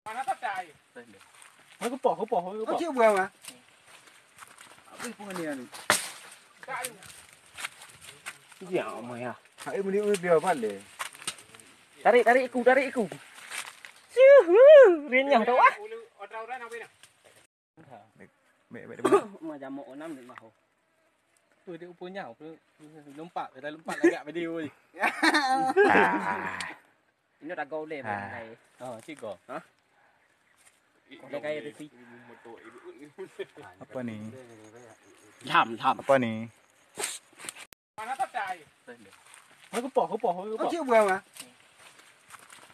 Mana tak cai? Aku pok. Oh, cik buang ah. Apa penganian ni? Cai. Ya, mày à. Hai muni biar balik. Tarik iku. Rinyah tau ah. Ulu orang apa ni? Mẹ Mà giảm mộ năm được bảo. Tôi đi upo nhau, lompat agak video ni. Ini dah gol le này. Cikgu. Ha? Dia kayak resi. apa ni? Thảm. Apa ni? Mana tak cai? Aku pok. Oh, cik buang ah.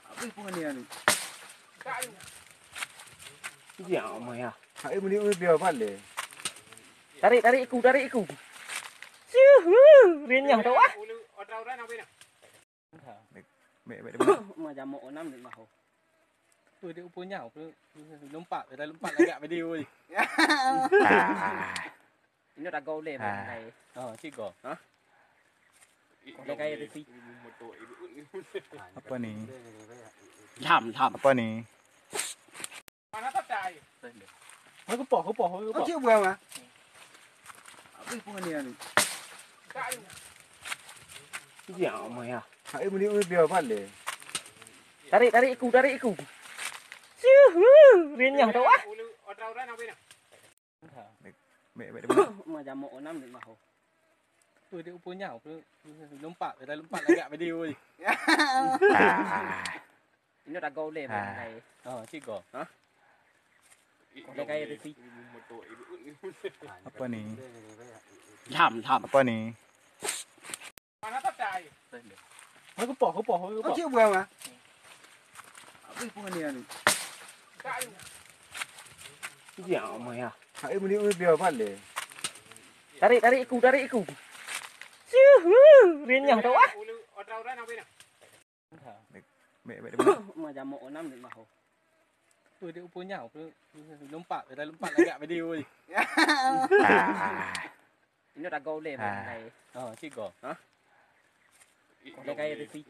Apa penganian ni? Cai. Ya, mày à. Hai muni biar balik. Tarik iku. Rinyah tau ah. Ulu orang apa ni? Mẹ Mà giảm mộ năm được bảo. Tôi đi upo nhau, lompat agak video ni. Ini dah gol le này. Cikgu. Ha? Dia kayak resi. apa ni? Thảm. Apa ni? Mana tak cai? Aku pok. Oh, cik buang ah. Apa penganian ni? Cai. Ya, mày à. Hai muni biar balik. Tarik iku. Rinyah tau ah. Ulu orang apa ni? Mẹ Mà giảm mộ năm được bảo. Tôi đi upo nhau, lompat agak video ni. Ini dah gol le này. Cikgu. Ha? Dia kayak resi. apa ni? Thảm. Apa ni? Mana tak cai? Aku pok. Oh, cik buang ah. Apa penganian ni? Cai. Ya, mày à. Hai muni biar balik. Tarik iku. Rinyah tau ah. Ulu orang apa ni? Mẹ Mà giảm mộ năm được bảo. Tôi đi upo nhau, lompat agak video ni. Ini dah gol le này. Cikgu. Ha? Dia kayak resi.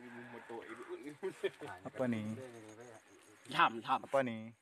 apa ni? Thảm. Apa ni?